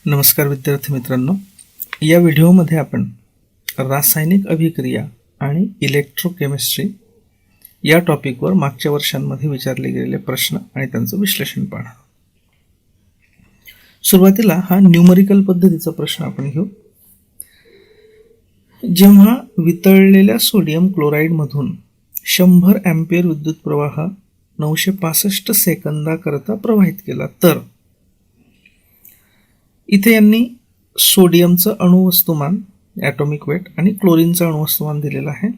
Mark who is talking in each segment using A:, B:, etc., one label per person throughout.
A: नमस्कार विद्यार्थी मित्रांनो, या व्हिडिओमध्ये आपण रासायनिक अभिक्रिया आणि इलेक्ट्रोकेमिस्ट्री या टॉपिकवर मागच्या वर्षांमध्ये विचारले गेलेले प्रश्न आणि त्यांचं विश्लेषण पाहणार. सुरुवातीला हा न्यूमरिकल पद्धतीचा प्रश्न आपण घेऊ. जेव्हा वितळलेल्या सोडियम क्लोराईडमधून 100 अँपिअर विद्युत प्रवाह 965 सेकंदाकरता प्रवाहित केला तर इथे यांनी सोडियमचं अणुवस्तुमान ॲटॉमिक वेट आणि क्लोरीनचं अणुवस्तुमान दिलेलं आहे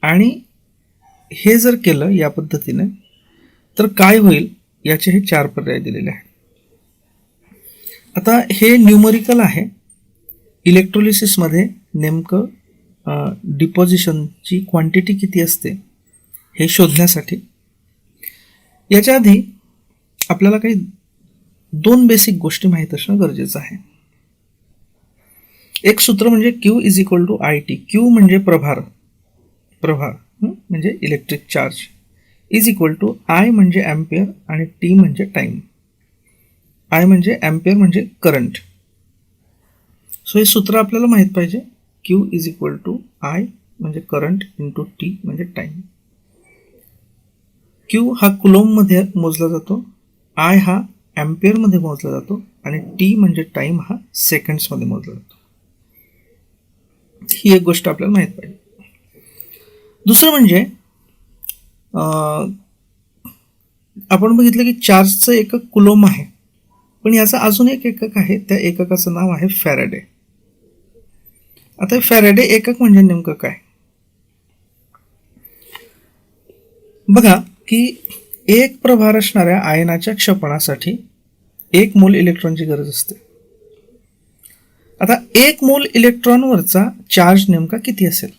A: आणि हे जर केलं या पद्धतीने तर काय होईल याचे हे 4 पर्याय दिलेले आहेत. आता हे न्यूमरिकल आहे. इलेक्ट्रोलिसिसमध्ये नेमकं डिपॉझिशनची क्वांटिटी किती असते हे शोधण्यासाठी याच्या आधी आपल्याला काही 2 बेसिक गोष्टी माहीत असणं गरजेचं आहे. एक सूत्र म्हणजे Q is equal to IT. Q म्हणजे प्रभार म्हणजे electric charge, is equal to I म्हणजे ॲम्पियर आणि T म्हणजे टाइम. I म्हणजे ॲम्पियर म्हणजे करंट. सो हे सूत्र आपल्याला माहीत पाहिजे. Q is equal to I म्हणजे करंट इंटू T म्हणजे टाइम. Q हा कुलोम्बमध्ये मोजला जातो, I हा ॲम्पियरमध्ये मोजला जातो आणि T म्हणजे टाइम हा सेकंड्समध्ये मोजला जातो. ही एक गोष्ट आपल्याला माहीत पाहिजे. दुसरं म्हणजे आपण बघितलं की चार्जचं एकक कुलोम आहे, पण याचा अजून एक एकक आहे. त्या एककाचं नाव आहे फॅरेडे. आता फॅरेडे एकक म्हणजे नेमकं काय बघा की एक प्रभार असणाऱ्या आयनाच्या क्षपणासाठी 1 मोल इलेक्ट्रॉनची गरज असते. आता 1 मोल इलेक्ट्रॉनवरचा चार्ज नेमका किती असेल.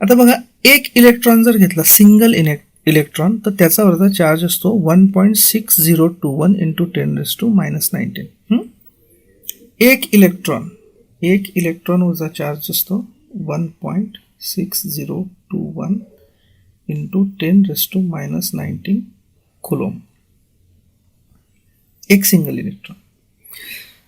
A: आता बघा, 1 इलेक्ट्रॉन जर घेतला सिंगल इलेक्ट्रॉन तर त्याच्यावरचा चार्ज असतो 1.6021 इंटू 10⁻⁻19. एक इलेक्ट्रॉनवरचा चार्ज असतो 1.6021 इंटू 10⁻⁻19 कुलोम. एक सिंगल इलेक्ट्रॉन.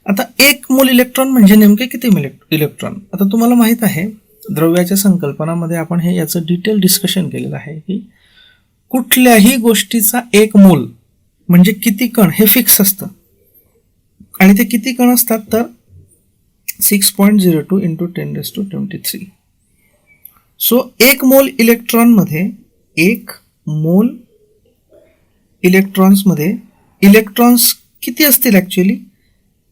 A: आता 1 मोल इलेक्ट्रॉन म्हणजे नेमके किती इलेक्ट्रॉन. आता तुम्हाला माहित आहे द्रव्याच्या संकल्पनामध्ये आपण हे याचं डिटेल डिस्कशन केलेलं आहे की कुठल्याही गोष्टीचा 1 मोल म्हणजे किती कण हे फिक्स असतं आणि ते किती कण असतात तर 6.02 इंटू 10⁻23. सो 1 मोल इलेक्ट्रॉनमध्ये 1 मोल इलेक्ट्रॉन्समध्ये इलेक्ट्रॉन्स किती असतील ॲक्च्युली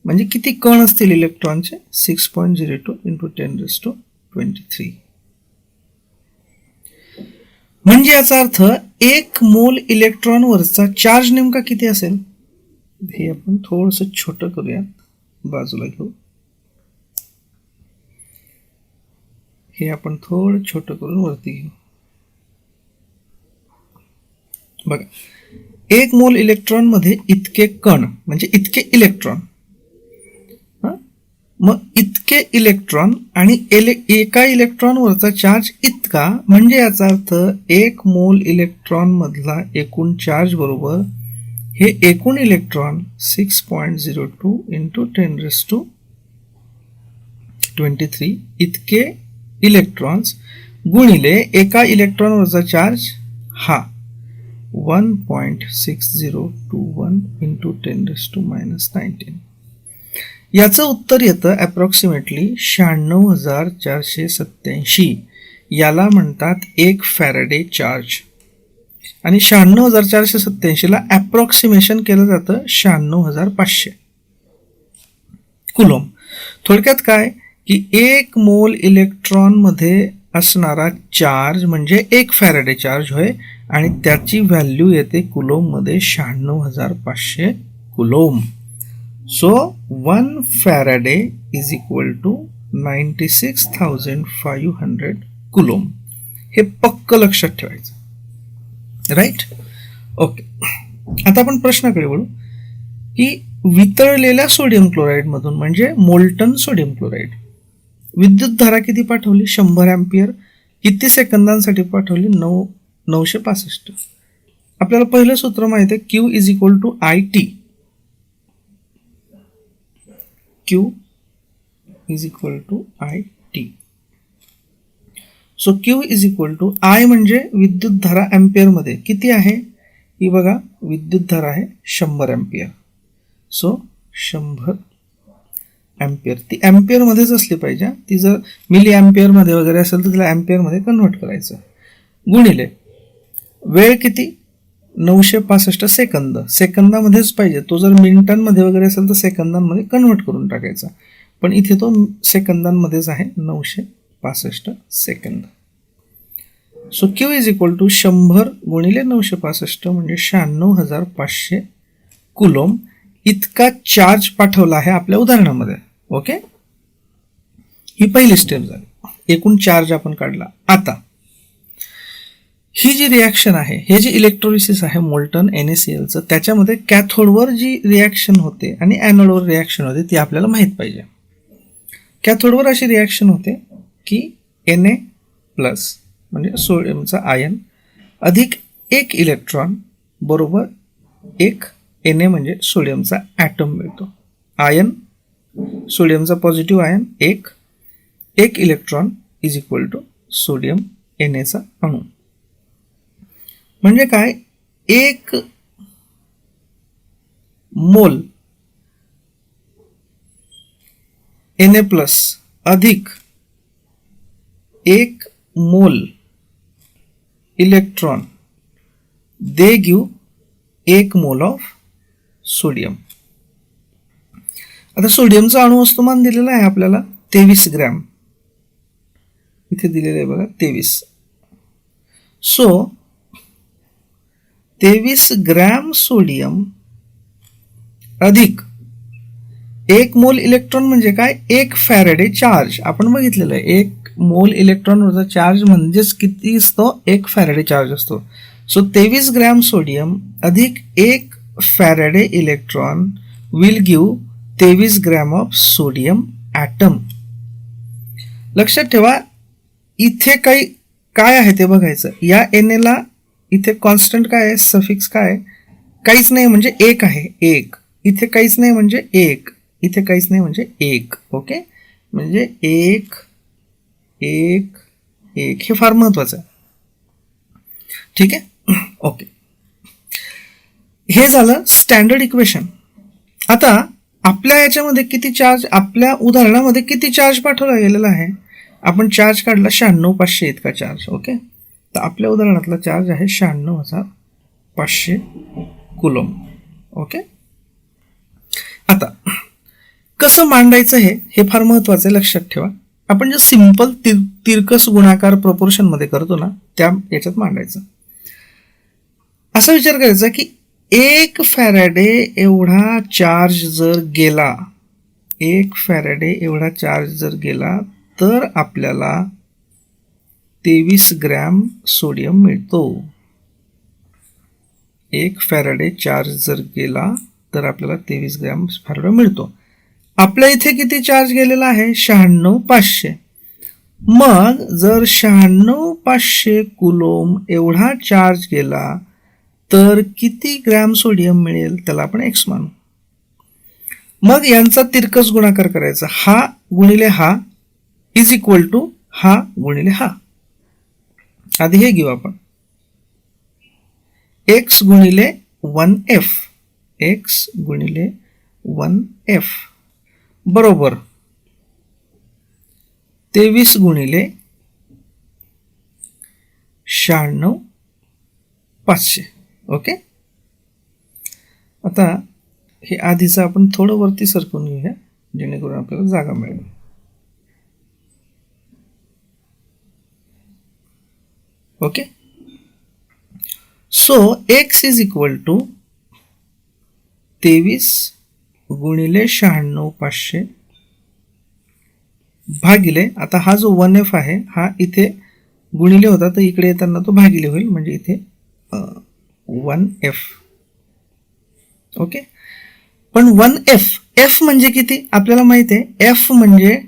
A: म्हणजे किती कण असतील इलेक्ट्रॉनचे 6.02 इंटू 10⁻23. म्हणजे याचा अर्थ 1 मोल इलेक्ट्रॉनवरचा चार्ज नेमका किती असेल. हे आपण थोडंसं छोटं करूया, बाजूला घेऊ. हे आपण थोडं छोटं करून वरती घेऊ. बघा, 1 मोल इलेक्ट्रॉन मध्ये इतके कण म्हणजे इतके इलेक्ट्रॉन. मग इतके इलेक्ट्रॉन आणि एका इलेक्ट्रॉनवरचा चार्ज इतका म्हणजे याचा अर्थ 1 मोल इलेक्ट्रॉन मधला एकूण चार्ज बरोबर हे एकूण इलेक्ट्रॉन 6.02 इंटू 10⁻23 इतके इलेक्ट्रॉन्स गुणिले एका इलेक्ट्रॉनवरचा चार्ज हा 1.6021 इंटू 10⁻⁻19. याचं उत्तर येतं अप्रॉक्सिमेटली 96,487. याला म्हणतात 1 फॅरेडे चार्ज आणि 96,487ला अप्रॉक्सिमेशन केलं जातं 96,500 कुलोम. थोडक्यात काय की 1 मोल इलेक्ट्रॉनमध्ये असणारा चार्ज म्हणजे 1 फॅरेडे चार्ज होय आणि त्याची व्हॅल्यू येते कुलोममध्ये 96,500 coulomb. So 1 faraday is equal to 96,500 coulomb. हे पक्क लक्षात ठेवायचं, राईट. ओके, आता आपण प्रश्नाकडे वळू की वितळलेल्या सोडियम क्लोराईड मधून म्हणजे मोल्टन सोडियम क्लोराईड विद्युत धारा किती पाठवली 100 अँपिअर. किती सेकंदांसाठी पाठवली 965. आपल्याला पहिलं सूत्र माहिती आहे Q is equal to IT. Q is equal to I T. So Q is equal to I म्हणजे विद्युतधारा ॲम्पियरमध्ये किती आहे, ही बघा विद्युतधारा आहे 100 ॲम्पियर. सो 100 ॲम्पियर, ती ॲम्पियरमध्येच असली पाहिजे. ती जर मिली ॲम्पियरमध्ये वगैरे असेल तर तिला ॲम्पियरमध्ये कन्व्हर्ट करायचं. गुणिले वेळ किती, 965 सेकंद, सेकंदामध्येच पाहिजे. तो जर मिनिटांमध्ये वगैरे असेल तर सेकंदांमध्ये कन्व्हर्ट करून टाकायचा, पण इथे तो सेकंदांमध्येच आहे, 965 second. So Q is equal to 100 गुणिले 965 म्हणजे 96,500 कुलोम इतका चार्ज पाठवला आहे आपल्या उदाहरणामध्ये. ओके, ही पहिली स्टेप झाली. एकूण चार्ज आपण काढला. आता ही जी रिॲक्शन आहे, हे जे इलेक्ट्रोलिसिस आहे मोल्टन NaClचं, त्याच्यामध्ये कॅथोडवर जी रिॲक्शन होते आणि ॲनोडवर रिॲक्शन होते ती आपल्याला माहीत पाहिजे. कॅथोडवर अशी रिॲक्शन होते की Na प्लस म्हणजे सोडियमचा आयन अधिक एक इलेक्ट्रॉन बरोबर एक Na म्हणजे सोडियमचा ॲटम मिळतो. आयन सोडियमचा पॉझिटिव्ह आयन एक electron is equal to sodium Na अणू. म्हणजे काय, एक मोल Na प्लस अधिक एक मोल इलेक्ट्रॉन दे गिव एक मोल ऑफ सोडियम. आता सोडियमचा अणु वस्तुमान दिलेला आहे आपल्याला 23 ग्रॅम, इथे दिलेलं आहे बघा 23. सो 23 ग्रॅम सोडियम अधिक एक मोल इलेक्ट्रॉन म्हणजे काय, एक फॅरेडे चार्ज. आपण बघितलेलं आहे, एक मोल इलेक्ट्रॉनवरचा चार्ज म्हणजेच किती असतो, एक फॅरेडे चार्ज असतो. सो 23 ग्रॅम सोडियम अधिक एक faraday electron will give 23 gram of sodium atom. लक्षात ठेवा, इथे काही काय आहे ते बघायचं. या Na इथे कॉन्स्टंट काय आहे, सफिक्स काय आहे, काहीच नाही म्हणजे एक आहे, एक. इथे काहीच नाही म्हणजे एक, इथे काहीच नाही म्हणजे एक. ओके, म्हणजे एक एक एक, हे फार महत्वाचं आहे. ठीक आहे, ओके. हे झालं स्टँडर्ड इक्वेशन. आता आपल्या याच्यामध्ये किती चार्ज, आपल्या उदाहरणामध्ये किती चार्ज पाठवला गेलेला आहे, आपण चार्ज काढला 96,500 इतका चार्ज. ओके, तर आपल्या उदाहरणातला चार्ज आहे 96,500 कुलोम. ओके, आता कसं मांडायचं हे फार महत्वाचं आहे, लक्षात ठेवा. आपण जे सिंपल तिरकस गुणाकार प्रपोर्शन मध्ये करतो ना, त्या याच्यात मांडायचं. असा विचार करायचा की एक फॅरेडे एवढा चार्ज जर गेला, एक फॅरेडे एवढा चार्ज जर गेला तर आपल्याला 23 ग्रॅम सोडियम मिळतो. एक फॅरेडे चार्ज जर गेला तर आपल्याला 23 ग्रॅम फॅरेडे मिळतो. आपल्या इथे किती चार्ज गेलेला आहे, 96,500. मग जर 96,500 कुलोम एवढा चार्ज गेला तर किती ग्रॅम सोडियम मिळेल, त्याला आपण एक्स मानू. मग यांचा तिरकस गुणाकार करायचा, हा गुणिले हा इज इक्वल टू हा गुणिले हा. आधी हे घेऊ आपण, एक्स गुणिले 1f, एक्स गुणिले 1f बरोबर 23 गुणिले 96,500. ओके, आता हे आधीचं आपण थोडं वरती सरकून घेऊया जेणेकरून आपल्याला जागा मिळेल. Okay, so x is equal to 23 गुणिले 96,500 भागिले, आता हा जो 1f आहे हा इथे गुणिले होता तर इकडे येताना तो भागिले होईल, म्हणजे इथे 1f. ओके, पण 1f म्हणजे किती आपल्याला माहिती आहे. f म्हणजे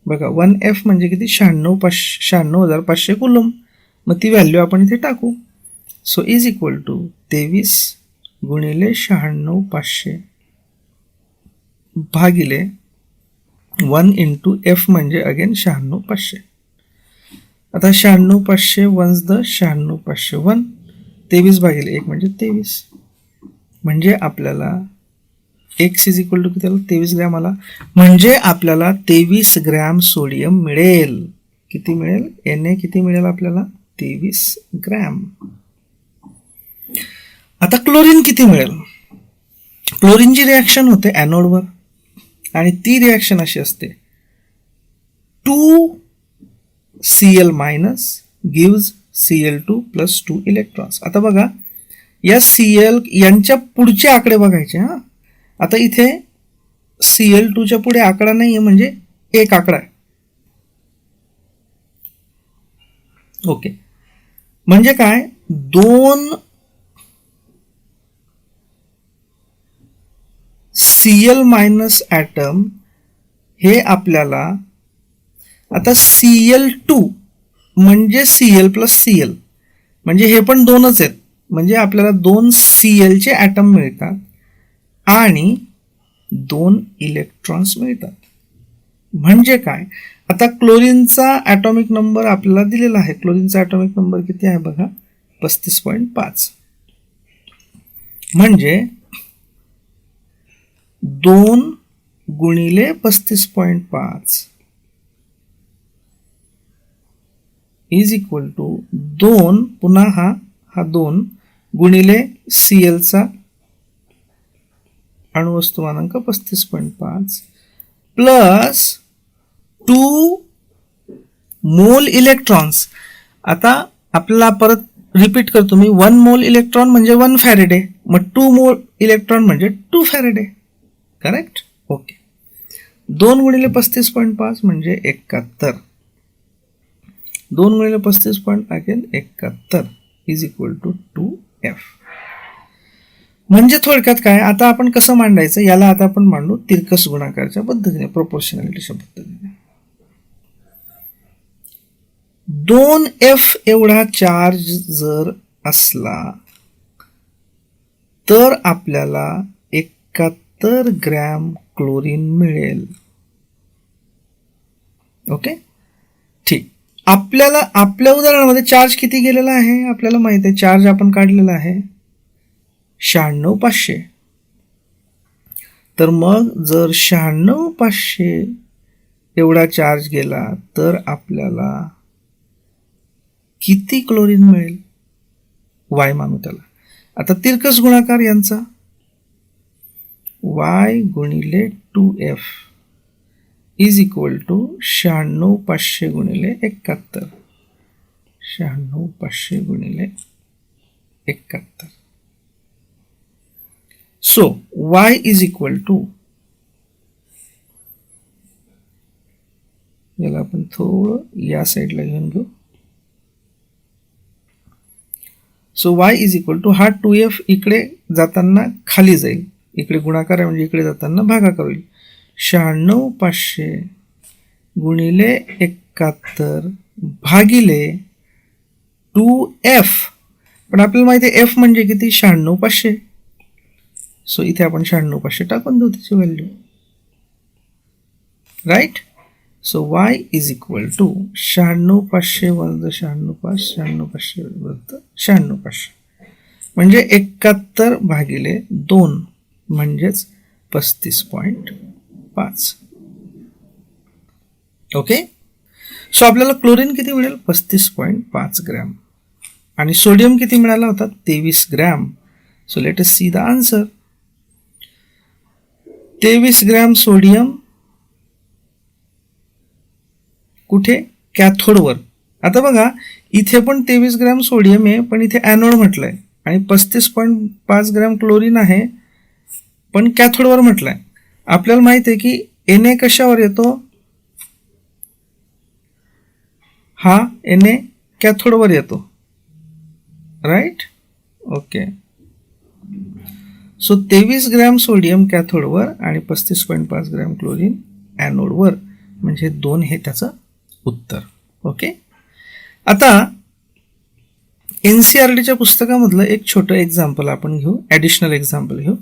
A: बघा 1f म्हणजे किती, 96,500 कुलोम. मग ती व्हॅल्यू आपण इथे टाकू. सो इज इक्वल टू 23 गुणिले 96,500 भागिले 1 इंटू एफ म्हणजे अगेन 96,500. आता 96,500 वन्स द 96,501, 23 भागिले 1 म्हणजे 23. म्हणजे आपल्याला एक्स इज इक्वल टू किती आला? 23 ग्रॅम आला. म्हणजे आपल्याला 23 ग्रॅम सोडियम मिळेल. किती मिळेल? Na किती मिळेल आपल्याला? 23 ग्रॅम. आता क्लोरीन किती मिळेल? क्लोरीनची रिॲक्शन होते ॲनोडवर आणि ती रिॲक्शन अशी असते 2Cl minus gives Cl2 plus 2 electrons. आता बघा या Cl यांच्या पुढचे आकडे बघायचे. हा आता इथे Cl2च्या पुढे आकडा नाही आहे म्हणजे एक आकडा आहे. ओके, म्हणजे काय? 2 Cl मायनस ॲटम हे आपल्याला आता Cl2 म्हणजे Cl प्लस Cl म्हणजे हे पण दोनच आहेत. म्हणजे आपल्याला 2 Clचे ॲटम मिळतात आणि 2 इलेक्ट्रॉन्स मिळतात. म्हणजे काय? आता क्लोरीनचा ॲटॉमिक नंबर आपल्याला दिलेला आहे. क्लोरीनचा ॲटॉमिक नंबर किती आहे बघा? 35.5. म्हणजे 2 गुणिले 35.5 इज इक्वल टू 2 पुन्हा हा 2 गुणिले Clचा अणुवस्तुमानांक 35.5 प्लस 2 मोल इलेक्ट्रॉन्स. आता आपल्याला परत रिपीट करतो मी. 1 मोल इलेक्ट्रॉन म्हणजे 1 फॅरेडे, मग 2 मोल इलेक्ट्रॉन म्हणजे 2 फॅरेडे. करेक्ट? ओके. 2 गुणिले 35.5 म्हणजे 71. 2 गुणिले 35.71 इज इक्वल टू 2F. म्हणजे थोडक्यात काय? आता आपण कसं मांडायचं याला आता आपण मांडू तिरकस गुणाकारच्या पद्धतीने, प्रोपोर्शनॅलिटीच्या पद्धतीने. 2F एवढा चार्ज जर असला तर आपल्याला 71 ग्रॅम क्लोरीन मिळेल. ओके, ठीक. आपल्याला आपल्या उदाहरणामध्ये चार्ज किती गेलेला आहे आपल्याला माहित आहे. चार्ज आपण काढलेला आहे 96,500. तर मग जर 96,500 एवढा चार्ज गेला तर आपल्याला किती क्लोरीन मिळेल? y मानू त्याला. आता तिरकस गुणाकार यांचा y गुणिले 2F इज इक्वल टू 96,500 गुणिले 71. 96,500 गुणिले 71. So y is equal to, याला आपण थोडं या साईडला घेऊन घेऊ. So y is equal to हा 2F इकडे जाताना खाली जाईल, इकडे गुणाकार आहे म्हणजे इकडे जाताना भागाकार होईल. 96,500 गुणिले 71 भागिले 2F. पण आपल्याला माहिती आहे F म्हणजे किती? 96,500. सो इथे आपण 96,500 टाकून देऊ त्याची value. Right? So y is equal to 96,500 वजा 96,500, 96,500 वजा 96,500 म्हणजे 71 भागिले 2 म्हणजेच 35.5. ओके, सो आपल्याला क्लोरीन किती मिळेल? 35.5 ग्रॅम. आणि सोडियम किती मिळाला होता? 23 gram. So let us see the answer. 23 gram sodium कुठे? कॅथोडवर. आता बघा इथे पण 23 ग्रॅम सोडियम आहे पण इथे ॲनोड म्हटलंय आणि 35.5 ग्रॅम क्लोरीन आहे पण कॅथोडवर म्हटलंय. आपल्याला माहित आहे की Na कशावर येतो? हा Na कॅथोडवर येतो. Right? Okay. So 23 gram sodium कॅथोडवर आणि 35.5 ग्रॅम क्लोरीन ॲनोडवर म्हणजे 2 हे त्याचं उत्तर. ओके. आता NCERTच्या पुस्तकामधलं एक छोटं एक्झाम्पल आपण घेऊ, ॲडिशनल एक्झाम्पल घेऊ.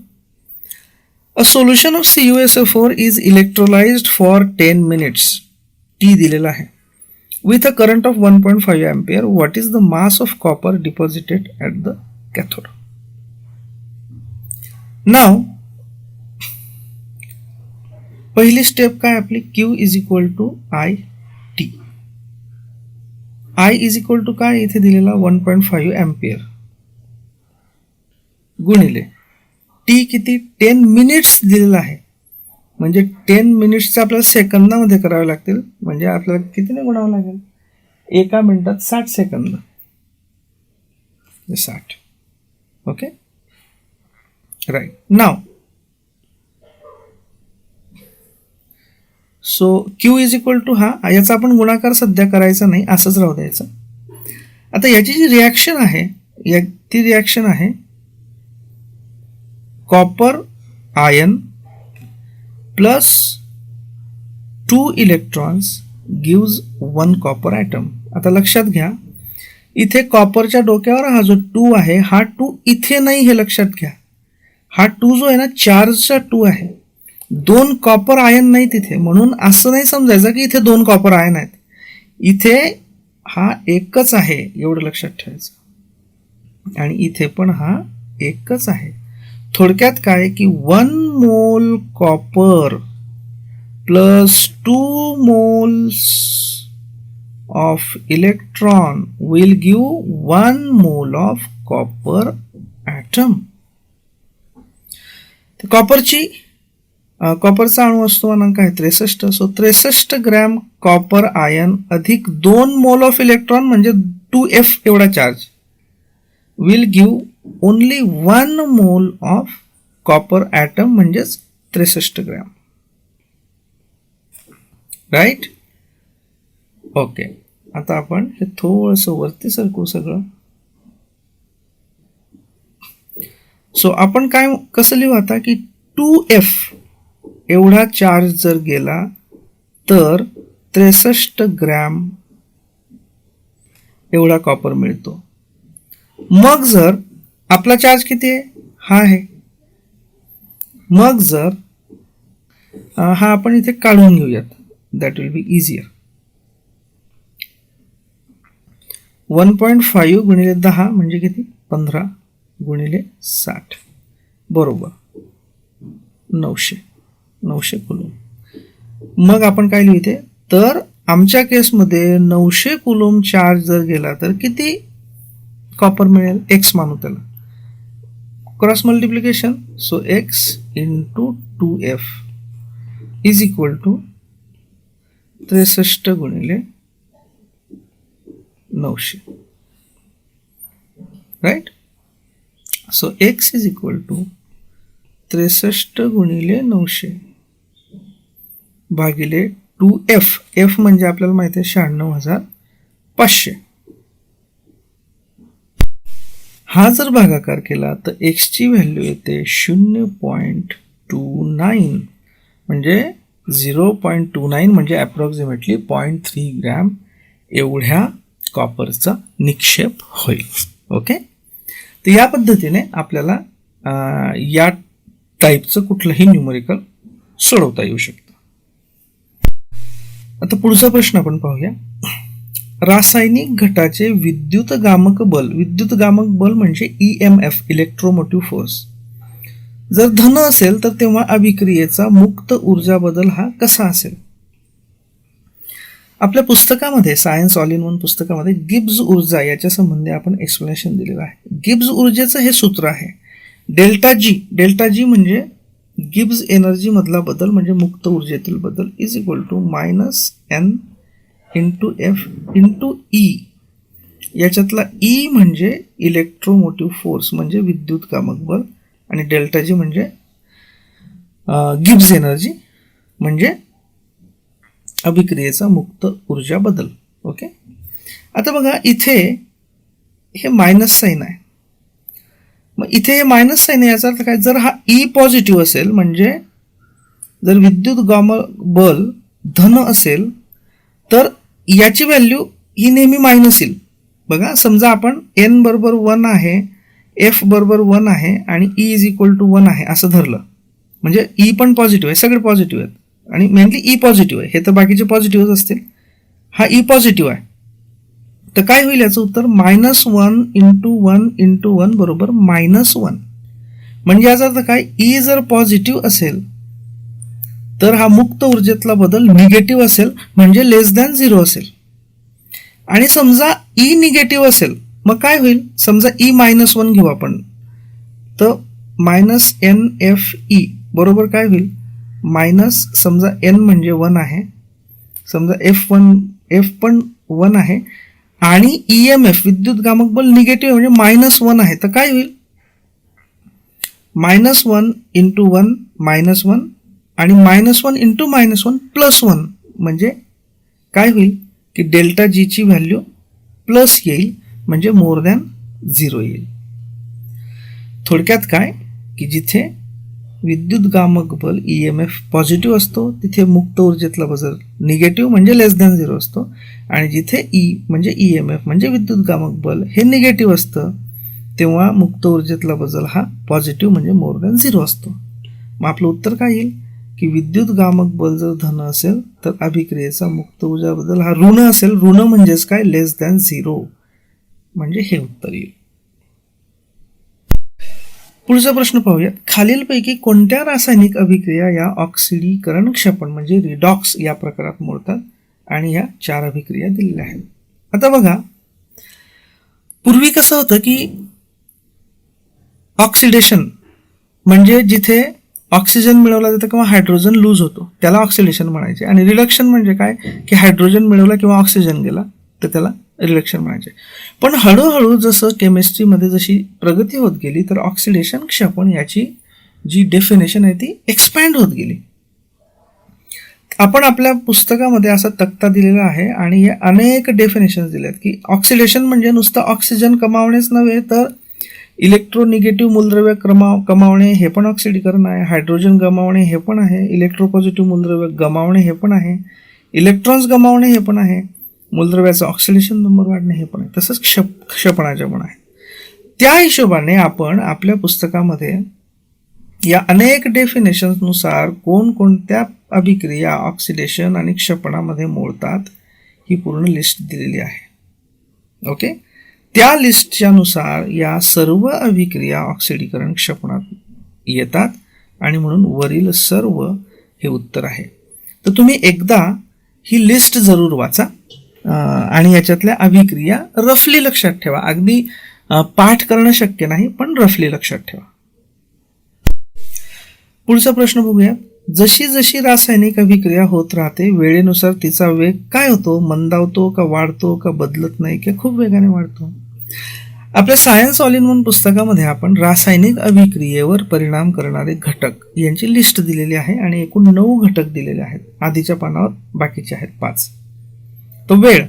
A: A solution of CuSO4 is electrolysed for 10 minutes. T दिलेला आहे. With a current of 1.5 ampere, what is the mass of copper deposited at the cathode? Now, पहिली स्टेप काय आपली? Q is equal to I T. I is equal to काय इथे दिलेला 1.5 ampere गुणिले T किती 10 मिनिट्स दिलेला आहे. म्हणजे 10 मिनिट्सचं आपल्याला सेकंदामध्ये करावे लागतील. म्हणजे आपल्याला कितीने गुणावं लागेल? एका मिनिटात 60 second. 60. Okay, right. Now so Q is equal to हा, याचा आपण गुणाकार सध्या करायचा नाही, असंच राहू द्यायचं. आता याची जी रिॲक्शन आहे ती रिॲक्शन आहे copper ion plus 2 electrons gives 1 copper atom. आता लक्षात घ्या, इथे कॉपरच्या डोक्यावर हा जो 2 आहे, हा 2 इथे नाही, हे लक्षात घ्या. हा 2 जो आहे ना, चार्जचा 2 आहे. 2 कॉपर आयन नाही तिथे, म्हणून असं नाही समजायचं की इथे 2 कॉपर आयन आहेत. इथे हा एकच आहे, एवढं लक्षात ठेवायचं. आणि इथे पण हा एकच आहे. थोडक्यात काय की 1 मोल copper plus 2 moles of electron will give 1 mole of copper item. कॉपरचा अणु वस्तुमानांक आहे 63. सो 63 ग्रॅम कॉपर आयन अधिक 2 मोल ऑफ इलेक्ट्रॉन म्हणजे 2F एवढा charge will give only 1 mole of copper item म्हणजेच 63 ग्रॅम. राईट. ओके, आता आपण हे थोडंसं वरती सरकू सगळं. सो आपण काय कसं लिहू आता की 2F एवढा चार्ज जर गेला तर 63 ग्रॅम एवढा कॉपर मिळतो. मग जर आपला चार्ज किती आहे? हा आहे. मग जर हा आपण इथे काढून घेऊयात, दॅट विल बी इझियर. 1.5 गुणिले 10 म्हणजे किती? 15 गुणिले 60 बरोबर 900 कुलोम. मग आपण काय लिहू इथे? तर आमच्या केसमध्ये 900 कुलोम चार्ज जर गेला तर किती कॉपर मिळेल? एक्स मानू त्याला. Cross multiplication. So x into 2F is equal to 63 गुणिले 900. Right. So x is equal to 63 गुणिले 900 भागिले 2F. F म्हणजे आपल्याला माहिती आहे 96,500. हा जर भागाकार केला तर x ची व्हॅल्यू येते 0.29 म्हणजे 0.29 म्हणजे अप्रॉक्सिमेटली 0.3 ग्रॅम एवढ्या कॉपरचा निक्षेप होईल. ओके, तर या पद्धतीने आपल्याला या टाईपचं कुठलंही न्यूमरिकल सोडवता येऊ शकतं. आता पुढचा प्रश्न आपण पाहूया. रासायनिक घटाचे विद्युतगामक बल म्हणजे EMF इलेक्ट्रोमोटिव्ह फोर्स जर धन असेल तर तेव्हा अभिक्रियेचा मुक्त ऊर्जा बदल हा कसा असेल? आपल्या पुस्तकामध्ये सायन्स ऑल इन वन पुस्तकामध्ये गिब्स ऊर्जा याच्या संबंधी आपण एक्सप्लेनेशन दिलेलं आहे. गिब्स ऊर्जेचं हे सूत्र आहे डेल्टा जी म्हणजे गिब्स एनर्जी मधला बदल म्हणजे मुक्त ऊर्जेतील बदल is equal to -N into F into E. याच्यातला E म्हणजे इलेक्ट्रोमोटिव्ह फोर्स म्हणजे विद्युतकामक बल आणि डेल्टा जी म्हणजे गिब्स एनर्जी म्हणजे अभिक्रियेचा मुक्त ऊर्जा बदल. ओके, आता बघा इथे हे मायनस साइन आहे. मग इथे हे मायनस साइन आहे याचा अर्थ काय? जर हा E पॉझिटिव्ह असेल म्हणजे जर विद्युतगामक बल धन असेल तर याची व्हॅल्यू ही नेहमी मायनस येईल. बघा समजा आपण N बरोबर 1 आहे, F बरोबर 1 आहे आणि E इज इक्वल टू 1 आहे असं धरलं म्हणजे ई पण पॉझिटिव्ह आहे, सगळे पॉझिटिव्ह आहेत आणि मेनली ई पॉझिटिव्ह आहे, हे तर बाकीचे पॉझिटिव्ह असतील, हा ई पॉझिटिव्ह आहे. तर काय होईल याचं उत्तर -1 × 1 × 1 बरोबर -1. म्हणजे याचा अर्थ काय, ई जर पॉझिटिव्ह असेल तर हा मुक्त ऊर्जेतला बदल निगेटिव्ह असेल, म्हणजे <0 असेल. आणि समजा ई निगेटिव्ह असेल मग काय होईल, समजा ई -1 घेऊ आपण, तर -NFE बरोबर काय होईल, मायनस समजा n म्हणजे 1 आहे, समजा F पण 1 आहे आणि EMF विद्युतगामक बल निगेटिव्ह म्हणजे -1 आहे, तर काय होईल, -1 × 1 -1 आणि -1 × -1 +1 म्हणजे काय होईल की डेल्टा जी ची व्हॅल्यू प्लस येईल, म्हणजे <0 येईल. थोडक्यात काय की जिथे विद्युतगामक बल EMF पॉझिटिव्ह असतो तिथे मुक्त ऊर्जेतला बदल निगेटिव्ह म्हणजे <0 असतो, आणि जिथे E म्हणजे EMF म्हणजे विद्युतगामक बल हे निगेटिव्ह असतं तेव्हा मुक्त ऊर्जेतला बदल हा पॉझिटिव्ह म्हणजे <0 असतो. मग आपलं उत्तर काय येईल की विद्युतगामक बल जर धन असेल तर अभिक्रियेचा मुक्त ऊर्जा बदल हा ऋण असेल, ऋण म्हणजेच काय, <0, म्हणजे हे उत्तर येईल. पुढचा प्रश्न पाहूया, खालीलपैकी कोणत्या रासायनिक अभिक्रिया या ऑक्सिडीकरण क्षपण म्हणजे रिडॉक्स या प्रकारात मोडतात, आणि ह्या 4 अभिक्रिया दिलेल्या आहेत. आता बघा, पूर्वी कसं होतं की ऑक्सिडेशन म्हणजे जिथे ऑक्सिजन मिळवला जातो किंवा हायड्रोजन लूज होतो त्याला ऑक्सिडेशन म्हणायचे, आणि रिडक्शन म्हणजे काय की हायड्रोजन मिळवला किंवा ऑक्सिजन गेला तर त्याला रिडक्शन म्हणायचे. पण हळूहळू जसं केमिस्ट्रीमध्ये जशी प्रगती होत गेली तर ऑक्सिडेशन क्षपण याची जी डेफिनेशन आहे ती एक्सपॅन्ड होत गेली. आपण आपल्या पुस्तकामध्ये असा तक्ता दिलेला आहे आणि या अनेक डेफिनेशन दिल्यात की ऑक्सिडेशन म्हणजे नुसतं ऑक्सिजन कमावणेच नव्हे तर इलेक्ट्रोनिगेटिव्ह मूलद्रव्य कमावणे हे पण ऑक्सिडीकरण आहे, हायड्रोजन गमावणे हे पण आहे, इलेक्ट्रोपॉझिटिव्ह मूलद्रव्य गमावणे हे पण आहे, इलेक्ट्रॉन्स गमावणे हे पण आहे, मूलद्रव्याचं ऑक्सिडेशन नंबर वाढणे हे पण आहे, तसंच क्षपणाच्या पण आहे. त्या हिशोबाने आपण आपल्या पुस्तकामध्ये या अनेक डेफिनेशन्सनुसार कोणकोणत्या अभिक्रिया ऑक्सिडेशन आणि क्षपणामध्ये मोडतात ही पूर्ण लिस्ट दिलेली आहे. ओके, त्या लिस्टच्या नुसार या सर्व अभिक्रिया ऑक्सिडीकरण क्षपणात येतात आणि म्हणून वरील सर्व हे उत्तर आहे. तर तुम्ही एकदा ही लिस्ट जरूर वाचा आणि याच्यातल्या अभिक्रिया रफली लक्षात ठेवा. अगदी पाठ करणं शक्य नाही पण रफली लक्षात ठेवा. पुढचा प्रश्न बघूया. जशी जशी रासायनिक अभिक्रिया होत राहते वेळेनुसार तिचा वेग काय होतो, मंदावतो का वाढतो का बदलत नाही की खूप वेगाने वाढतो. आपल्या सायन्स ऑल इन वन पुस्तकामध्ये आपण रासायनिक अभिक्रियेवर परिणाम करणारे घटक यांची लिस्ट दिलेली आहे आणि एकूण 9 घटक दिलेले आहेत. आधीच्या पानावर बाकीचे आहेत 5. तो वेळ,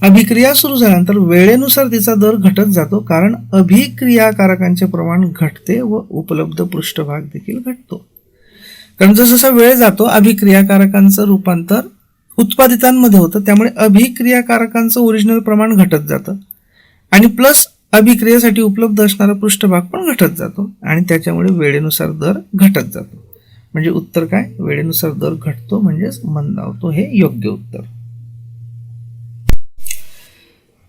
A: अभिक्रिया सुरू झाल्यानंतर वेळेनुसार तिचा दर घटत जातो कारण अभिक्रियाकारकांचे प्रमाण घटते व उपलब्ध पृष्ठभाग देखील घटतो. कारण जसं वेळ जातो अभिक्रियाकारकांचं रूपांतर उत्पादितांमध्ये होतं, त्यामुळे अभिक्रियाकारकांचं ओरिजिनल प्रमाण घटत जातं आणि प्लस अभिक्रियेसाठी उपलब्ध असणारा पृष्ठभाग पण घटत जातो आणि त्याच्यामुळे वेळेनुसार दर घटत जातो. म्हणजे उत्तर काय, वेळेनुसार दर घटतो म्हणजेच मंदावतो, हे योग्य उत्तर.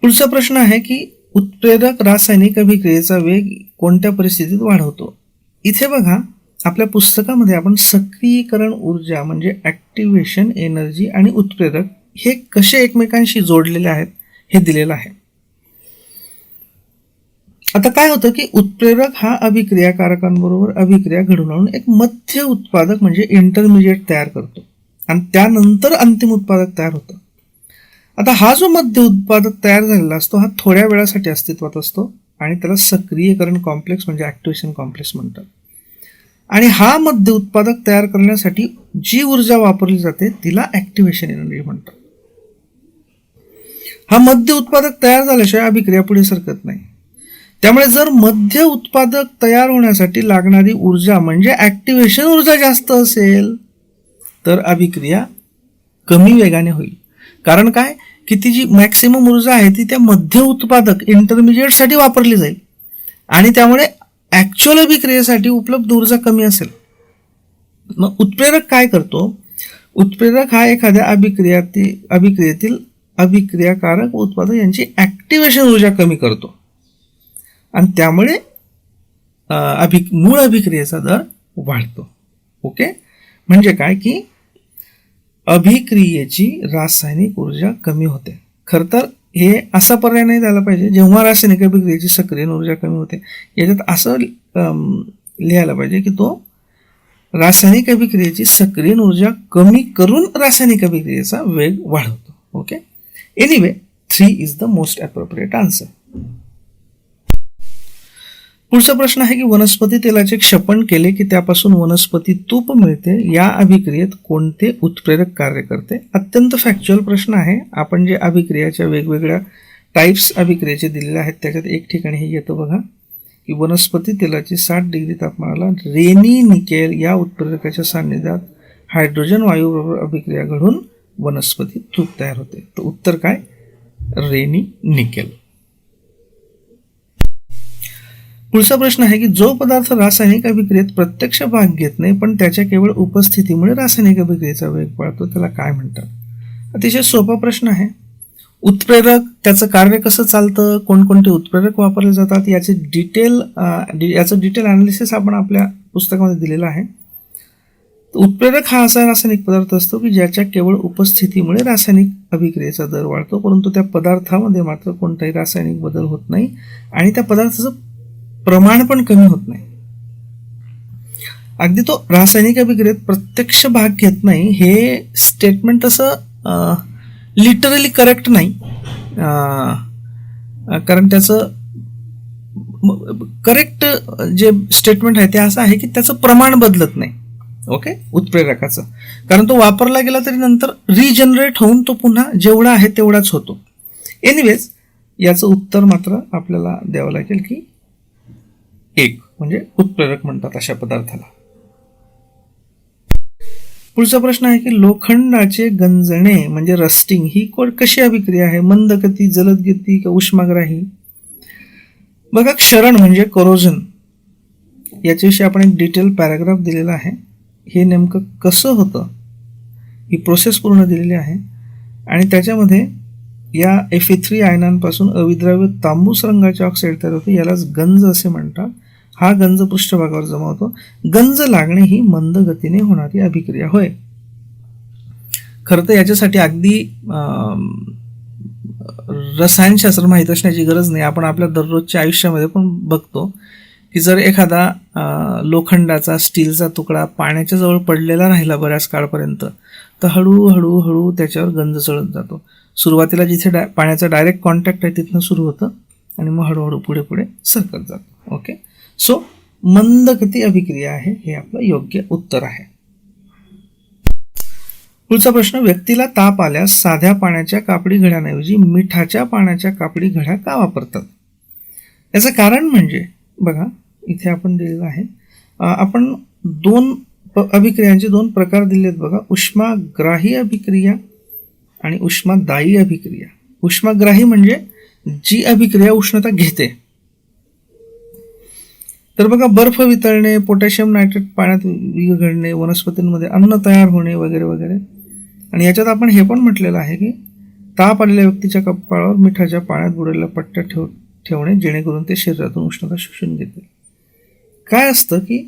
A: पुढचा प्रश्न आहे की उत्प्रेरक रासायनिक अभिक्रियेचा वेग कोणत्या परिस्थितीत वाढवतो. इथे बघा आपल्या पुस्तकामध्ये आपण सक्रियीकरण ऊर्जा म्हणजे ऍक्टिव्हेशन एनर्जी आणि उत्प्रेरक हे कसे एकमेकांशी जोडलेले आहेत हे दिलेलं आहे. आता काय होतं की उत्प्रेरक हा अभिक्रियाकारकांबरोबर अभिक्रिया घडवून आणून एक मध्य उत्पादक म्हणजे इंटरमिजिएट तयार करतो आणि त्यानंतर अंतिम उत्पादक तयार होतं. आता हा जो मध्य उत्पादक तयार झालेला असतो हा थोड्या वेळासाठी अस्तित्वात असतो आणि त्याला सक्रियीकरण कॉम्प्लेक्स म्हणजे ऍक्टिव्हेशन कॉम्प्लेक्स म्हणतात. आणि हा मध्य उत्पादक तयार करण्यासाठी जी ऊर्जा वापरली जाते तिला ऍक्टिव्हेशन एनर्जी म्हणतात. हा मध्य उत्पादक तयार झाल्याशिवाय अभिक्रिया पुढे सरकत नाही. त्यामुळे जर मध्य उत्पादक तयार होण्यासाठी लागणारी ऊर्जा म्हणजे ऍक्टिव्हेशन ऊर्जा जास्त असेल तर अभिक्रिया कमी वेगाने होईल. कारण काय की ती जी मॅक्सिमम ऊर्जा आहे ती त्या मध्य उत्पादक इंटरमिजिएट साठी वापरली जाईल आणि त्यामुळे ऍक्च्युअल अभिक्रियेसाठी उपलब्ध ऊर्जा कमी असेल. मग उत्प्रेरक काय करतो? उत्प्रेरक हा एखाद्या अभिक्रियेतील अभिक्रियाकारक उत्पादन यांची ऍक्टिव्हेशन ऊर्जा कमी करतो आणि त्यामुळे मूळ अभिक्रियेचा दर वाढतो. ओके, म्हणजे काय की अभिक्रियेची रासायनिक ऊर्जा कमी होते. खर तर हे असा पर्याय नाही झाला पाहिजे जेव्हा रासायनिक अभिक्रियेची सक्रियण ऊर्जा कमी होते. याच्यात असं लिहायला पाहिजे की तो रासायनिक अभिक्रियेची सक्रियण ऊर्जा कमी करून रासायनिक अभिक्रियेचा वेग वाढवतो. Okay, anyway 3 is the most appropriate answer. पुढचा प्रश्न आहे की वनस्पती तेलाचे क्षपण केले की त्यापासून वनस्पती तूप मिळते. या अभिक्रियेत कोणते उत्प्रेरक कार्य करते? अत्यंत फॅक्च्युअल प्रश्न आहे. आपण जे अभिक्रियाच्या वेगवेगळ्या टाइप्स अभिक्रियेचे दिलेले आहेत त्याच्यात एक ठिकाणी हे येतं बघा की वनस्पती तेलाची 60 डिग्री तापमानाला रेनी निकेल या उत्प्रेरकाच्या सान्निध्यात हायड्रोजन वायूबरोबर अभिक्रिया घडून वनस्पती तूप तयार होते. तर उत्तर काय? Rainy nickel. पुढचा प्रश्न आहे की जो पदार्थ रासायनिक अभिक्रियेत प्रत्यक्ष भाग घेत नाही पण त्याच्या केवळ उपस्थितीमुळे रासायनिक अभिक्रियेचा वेग वाढतो त्याला काय म्हणतात? अतिशय सोपा प्रश्न आहे. उत्प्रेरक, त्याचं कार्य कसं चालतं, कोणकोणते उत्प्रेरक वापरले जातात याचं डिटेल अनालिसिस आपण आपल्या पुस्तकामध्ये दिलेलं आहे. उत्प्रेरक हा असा रासायनिक पदार्थ असतो की ज्याच्या केवळ उपस्थितीमुळे रासायनिक अभिक्रियेचा दर वाढतो परंतु त्या पदार्थामध्ये मात्र कोणताही रासायनिक बदल होत नाही आणि त्या पदार्थाचं प्रमाण पण कमी होत नाही. अगदी तो रासायनिक अभिक्रियेत प्रत्यक्ष भाग घेत नाही हे स्टेटमेंट तसं लिटरली करेक्ट नाही, कारण त्याचं करेक्ट जे स्टेटमेंट आहे ते असं आहे की त्याचं प्रमाण बदलत नाही. ओके, उत्प्रेरकाचं, कारण तो वापरला गेला तरी नंतर रिजनरेट होऊन तो पुन्हा जेवढा आहे तेवढाच होतो. एनिवेज याचं उत्तर मात्र आपल्याला द्यावं लागेल की 1 म्हणजे उत्प्रेरक म्हणतात अशा पदार्थाला. पुढचा प्रश्न आहे की लोखंडाचे गंजणे म्हणजे रस्टिंग ही कशी अभिक्रिया आहे? मंद गती, जलद गती का उष्माग्राही? बघा, क्षरण म्हणजे कोरोजन याच्याविषयी आपण एक डिटेल पॅराग्राफ दिलेला आहे. हे नेमकं कसं होतं ही प्रोसेस पूर्ण दिलेली आहे आणि त्याच्यामध्ये या Fe3 आयनांपासून अविद्राव्य तांबूस रंगाचे ऑक्साईड तयार होते. यालाच गंज असे म्हणतात. हा गंज पृष्ठभागावर जमा होतो. गंज लागणे ही मंद गतीने होणारी अभिक्रिया होय. खरं तर याच्यासाठी अगदी रसायनशास्त्र माहीत असण्याची गरज नाही. आपण आपल्या दररोजच्या आयुष्यामध्ये पण बघतो की जर एखादा लोखंडाचा स्टीलचा तुकडा पाण्याच्या जवळ पडलेला राहिला बऱ्याच काळपर्यंत तर हळूहळू हळू त्याच्यावर गंज चढत जातो. सुरुवातीला जिथे पाण्याचा डायरेक्ट कॉन्टॅक्ट आहे तिथनं सुरू होतं आणि मग हळूहळू पुढे पुढे सरकत जातो. ओके, सो मंद गती अभिक्रिया आहे हे आपलं योग्य उत्तर आहे. पुढचा प्रश्न, व्यक्तीला ताप आल्यास साध्या पाण्याच्या कापडी घड्याऐवजी मिठाच्या पाण्याच्या कापडी घड्या का वापरतात? याचं कारण म्हणजे बघा इथे आपण दिलेलं आहे. आपण 2 अभिक्रियांचे 2 प्रकार दिलेत बघा, उष्माग्राही अभिक्रिया आणि उष्मादायी अभिक्रिया. उष्माग्राही म्हणजे जी अभिक्रिया उष्णता घेते. तर बघा, बर्फ वितळणे, पोटॅशियम नायट्रेट पाण्यात विघडणे, वनस्पतींमध्ये अन्न तयार होणे वगैरे वगैरे. आणि याच्यात आपण हे पण म्हटलेलं आहे की ताप आलेल्या व्यक्तीच्या कपाळावर मिठाच्या पाण्यात बुडवलेल्या पट्ट्या ठेवणे जेणेकरून ते शरीरातून उष्णता शोषून घेते. काय असतं की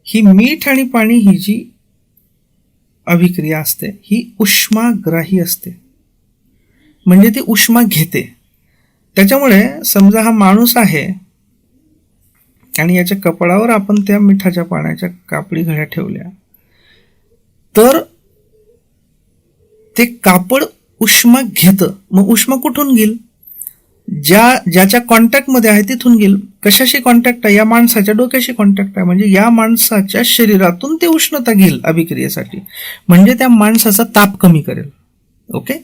A: ही मीठ आणि पाणी ही जी अभिक्रिया असते ही उष्माग्राही असते, म्हणजे ती उष्मा घेते. त्याच्यामुळे समजा हा माणूस आहे आणि याच्या कपाळावर आपण त्या मिठाच्या पाण्याच्या कापडी घड्या ठेवल्या तर ते कापड उष्मा घेतं. मग उष्मा कुठून घेईल? ज्याच्या कॉन्टॅक्टमध्ये आहे तिथून घेईल. कशाशी कॉन्टॅक्ट आहे? या माणसाच्या डोक्याशी कॉन्टॅक्ट आहे, म्हणजे या माणसाच्या शरीरातून ते उष्णता घेईल अभिक्रियेसाठी, म्हणजे त्या माणसाचा ताप कमी करेल. ओके,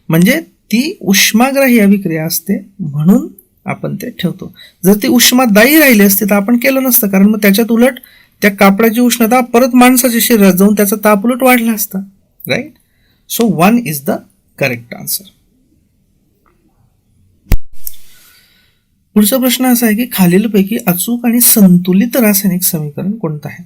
A: म्हणजे ती उष्माग्राही अभिक्रिया असते म्हणून आपण ते ठेवतो. जर ती उष्मादायी राहिली असती तर आपण केलं नसतं, कारण मग त्याच्यात उलट त्या कापडाची उष्णता परत माणसाच्या शरीरात जाऊन त्याचा ताप उलट वाढला असता. Right, so 1 is the correct answer. पुढचा प्रश्न असा आहे की खालीलपैकी अचूक आणि संतुलित रासायनिक समीकरण कोणतं आहे?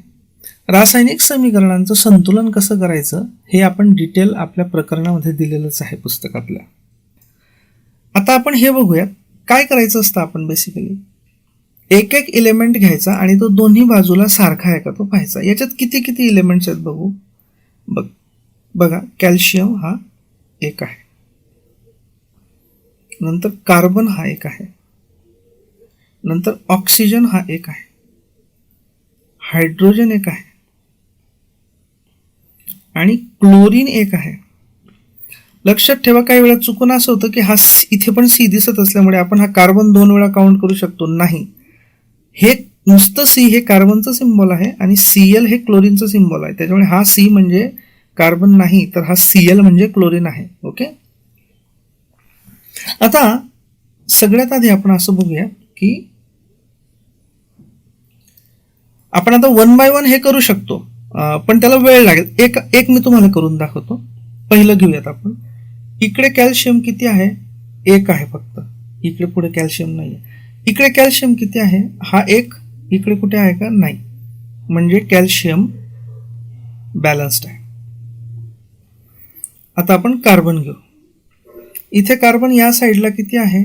A: रासायनिक समीकरणांचं संतुलन कसं करायचं हे आपण डिटेल आपल्या प्रकरणामध्ये दिलेलंच आहे पुस्तकातल्या. आता आपण हे बघूयात काय करायचं असतं. आपण बेसिकली एक एक इलेमेंट घ्यायचा आणि तो दोन्ही बाजूला सारखा आहे का तो पाहायचा. याच्यात किती किती इलेमेंट्स आहेत बघू. बघा कॅल्शियम हा एक आहे, नंतर कार्बन हा एक आहे, नंतर ऑक्सिजन हा एक आहे, हायड्रोजन एक आहे आणि क्लोरीन एक आहे. लक्षात ठेवा काही वेळा चुकून असं होतं की हा इथे पण सी दिसत असल्यामुळे आपण हा कार्बन 2 वेळा काउंट करू शकतो. नाही, हे नुसतं सी हे कार्बनचं सिम्बॉल आहे आणि सीएल हे क्लोरीनचं सिम्बॉल आहे. त्याच्यामुळे हा सी म्हणजे कार्बन नाही तर हा सीएल म्हणजे क्लोरीन आहे. ओके. आता सगळ्यात आधी आपण असं बघूया की आपण आता 1 बाय 1 हे करू शकतो, पण त्याला वेळ लागेल. एक मी तुम्हाला करून दाखवतो. पहिलं घेऊयात आपण. इकडे कॅल्शियम किती आहे? 1 आहे फक्त. इकडे पुढे कॅल्शियम नाही आहे. इकडे कॅल्शियम किती आहे? हा 1. इकडे कुठे आहे का? नाही. म्हणजे कॅल्शियम बॅलन्स्ड आहे. आता आपण कार्बन घेऊ. इथे कार्बन या साईडला किती आहे?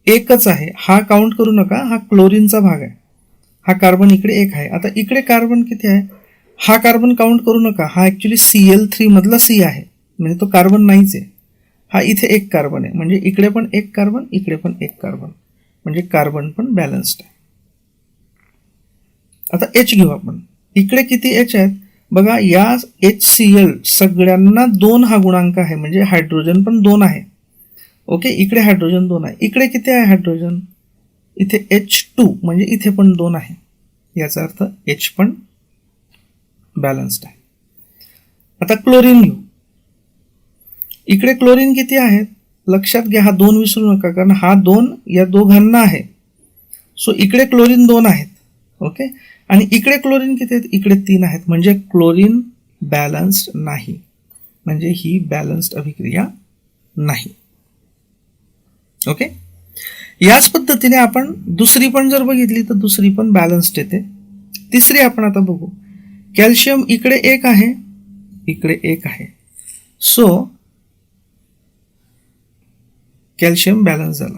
A: 1च आहे. हा काउंट करू नका, हा क्लोरीनचा भाग आहे. हा कार्बन इकडे 1 आहे. आता इकडे कार्बन किती आहे? हा कार्बन काउंट करू नका, हा ऍक्च्युली Cl3 मधला सी आहे, म्हणजे तो कार्बन नाहीच आहे. हा इथे 1 कार्बन आहे, म्हणजे इकडे पण 1 कार्बन, इकडे पण 1 कार्बन, म्हणजे कार्बन पण बॅलन्स्ड आहे. आता H घेऊ आपण. इकडे किती H आहेत बघा. या HCl सगळ्यांना 2 हा गुणांक आहे, म्हणजे हायड्रोजन पण 2 आहे. ओके. इकडे हायड्रोजन 2 आहे. इकडे किती आहे हायड्रोजन? इथे H2 म्हणजे इथे पण 2 आहे. याचा अर्थ H पण बॅलन्स्ड आहे. आता क्लोरीन घेऊ. इकडे क्लोरीन किती आहेत? लक्षात घ्या, हा 2 विसरू नका, कारण हा 2 या दोघांना आहे. सो इकडे क्लोरीन 2 आहेत. ओके. आणि इकडे क्लोरीन किती आहेत? इकडे 3 आहेत, म्हणजे क्लोरीन बॅलन्स्ड नाही, म्हणजे ही बॅलन्स्ड अभिक्रिया नाही. ओके. याच पद्धतीने आपण दुसरी पण जर बघितली तर दुसरी पण बॅलन्स्ड येते. तिसरी आपण आता बघू. कॅल्शियम इकडे 1 आहे, इकडे 1 आहे. सो कॅल्शियम बॅलन्स झाला.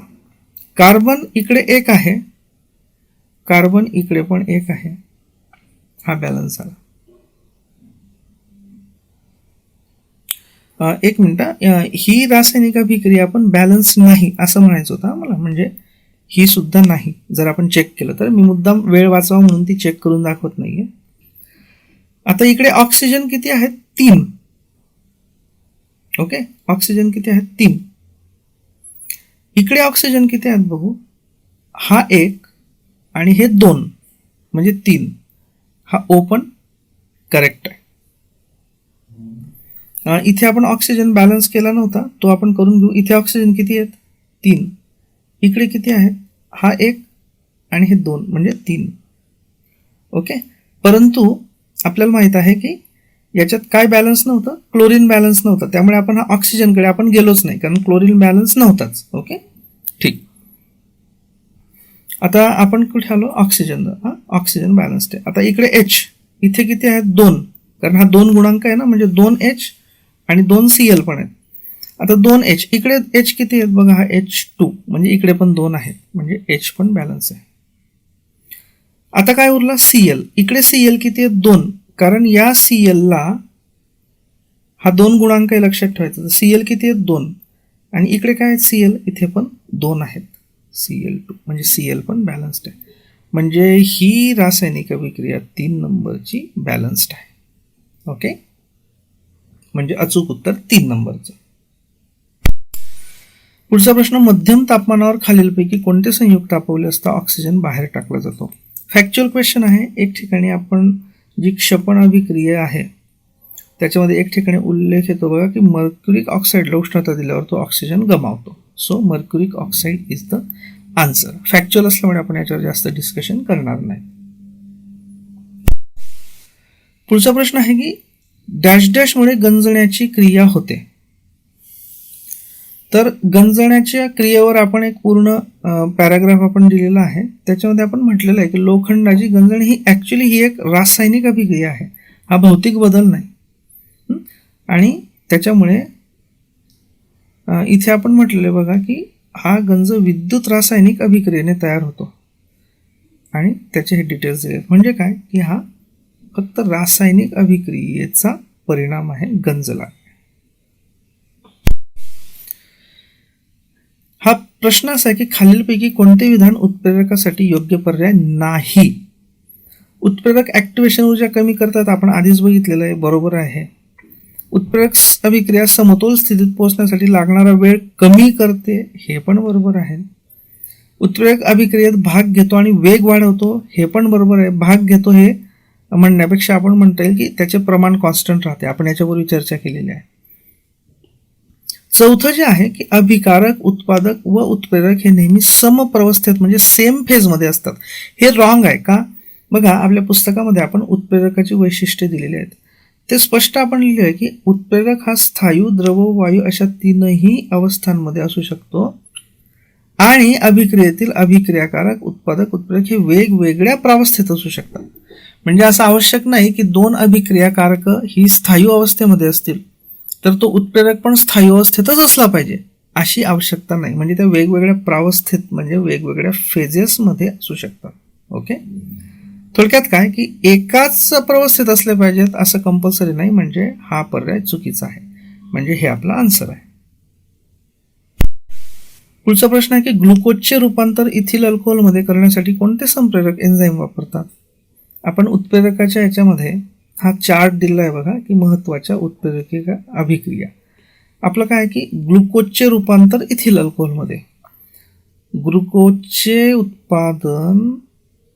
A: कार्बन इकडे 1 आहे, कार्बन इकडे पण 1 आहे, हा बॅलन्स झाला. एक मिनिट. ही रासायनिक अभिक्रिया पण बॅलन्स नाही असं म्हणायचं होतं मला, म्हणजे ही सुद्धा नाही. जर आपण चेक केलं तर, मी मुद्दाम वेळ वाचवा म्हणून ती चेक करून दाखवत नाहीये. आता इकडे ऑक्सिजन किती आहेत? 3. ओके. ऑक्सिजन किती आहेत? 3. इकडे ऑक्सिजन किती आहेत बघू. हा 1 आणि हे 2 म्हणजे 3. हा O पण करेक्ट आहे. इथे आपण ऑक्सिजन बॅलन्स केला नव्हता, तो आपण करून घेऊ. इथे ऑक्सिजन किती आहेत? 3. इकडे किती आहेत? हा 1 आणि हे 2 म्हणजे 3. ओके. परंतु आपल्याला माहित आहे की याच्यात काय बॅलन्स नव्हतं? क्लोरीन बॅलन्स नव्हतं. त्यामुळे आपण हा ऑक्सिजनकडे आपण गेलोच नाही, कारण क्लोरीन बॅलन्स नव्हताच. ओके. ठीक. आता आपण कुठे आलो? ऑक्सिजन. हा ऑक्सिजन बॅलन्स्ड आहे. आता इकडे H इथे किती आहेत? 2, कारण हा 2 गुणांक आहे ना, म्हणजे 2H आणि 2 Cl पण आहेत. आता 2H इकडे H किती आहेत बघा. हा H2 म्हणजे इकडे पण 2 आहेत, म्हणजे H पण बॅलन्स आहे. आता काय उरला? Cl. इकडे Cl किती आहेत? 2, कारण या Cl ला हा 2 गुणांक आहे, लक्षात ठेवायचं. तर Cl किती आहेत? 2. आणि इकडे काय आहेत? Cl इथे पण 2 आहेत, Cl2 म्हणजे Cl पण बॅलन्स्ड आहे. म्हणजे ही रासायनिक अभिक्रिया 3 नंबरची बॅलन्स्ड आहे. ओके. म्हणजे अचूक उत्तर 3 नंबरचं. पुढचा प्रश्न. मध्यम तापमानावर खालीलपैकी कोणते संयुग तापवले असता ऑक्सिजन बाहेर टाकला जातो? फॅक्च्युअल क्वेश्चन आहे. एक ठिकाणी आपण जी क्षपण अभिक्रिया आहे त्याच्यामध्ये एक ठिकाणी उल्लेख येतो बघा की मर्क्युरिक ऑक्साईडला उष्णता दिल्यावर तो ऑक्सिजन गमावतो. So mercuric oxide is the answer. Factual असल्यामुळे आपण याच्यावर जास्त डिस्कशन करणार नाही. पुढचा प्रश्न आहे की डॅश डॅशमुळे गंजण्याची क्रिया होते. तर गंजण्याच्या क्रियेवर आपण एक पूर्ण पॅराग्राफ आपण दिलेला आहे. त्याच्यामध्ये आपण म्हटलेलं आहे की लोखंडाची गंजण ही ॲक्च्युली ही एक रासायनिक अभिक्रिया आहे, हा भौतिक बदल नाही. आणि त्याच्यामुळे इथे आपण म्हटलेलं बघा की हा गंज विद्युत रासायनिक अभिक्रियेने तयार होतो आणि त्याचे हे डिटेल्स दिले. म्हणजे काय की हा फक्त रासायनिक अभिक्रियेचा परिणाम आहे गंजला. हा प्रश्न असा आहे की खालीलपैकी कोणते विधान उत्प्रेरकासाठी योग्य पर्याय नाही. उत्प्रेरक ऍक्टिव्हेशन ऊर्जा कमी करतात, आपण आधीच बघितलेलं आहे, बरोबर आहे. उत्प्रेरक अभिक्रिया समतोल स्थितीत पोहोचण्यासाठी लागणारा वेळ कमी करते, हे पण बरोबर आहे. उत्प्रेरक अभिक्रियेत भाग घेतो आणि वेग वाढवतो, हे पण बरोबर आहे. भाग घेतो हे म्हणण्यापेक्षा आपण म्हणता येईल की त्याचे प्रमाण कॉन्स्टंट राहते, आपण याच्यापूर्वी चर्चा केलेली आहे. चौथं जे आहे की अभिकारक, उत्पादक व उत्प्रेरक हे नेहमी समप्रवस्थेत म्हणजे सेम फेजमध्ये असतात, हे रॉंग आहे. का? बघा, आपल्या पुस्तकामध्ये आपण उत्प्रेरकाची वैशिष्ट्ये दिलेली आहेत. ते स्पष्ट आपण लिहिले आहे की उत्प्रेरक हा स्थायू, द्रव, वायू अशा तीनही अवस्थांमध्ये असू शकतो आणि अभिक्रियेतील अभिक्रियाकारक, उत्पादक, उत्प्रेरक हे वेगवेगळ्या प्रावस्थेत असू शकतात. म्हणजे असं आवश्यक नाही की दोन अभिक्रियाकारक ही स्थायू अवस्थेमध्ये असतील तर तो उत्प्रेरक पण स्थायू अवस्थेतच असला पाहिजे, अशी आवश्यकता नाही. म्हणजे त्या वेगवेगळ्या प्रावस्थेत म्हणजे वेगवेगळ्या फेजेसमध्ये असू शकतात. ओके, थोडक्यात काय की एकाच प्रावस्थेत असले पाहिजेत असं कंपल्सरी नाही, म्हणजे हा पर्याय चुकीचा आहे. म्हणजे हे आपला आन्सर आहे. पुढचा प्रश्न आहे की ग्लुकोजचे रूपांतर इथिल अल्कोहोलमध्ये करण्यासाठी कोणते संप्रेरक एन्झाईम वापरतात. आपण उत्प्रेरकाच्या याच्यामध्ये हा चार्ट दिला आहे बघा की महत्वाच्या उत्प्रेरकी अभिक्रिया. आपलं काय की ग्लुकोजचे रूपांतर इथिल अल्कोहोलमध्ये, ग्लुकोजचे उत्पादन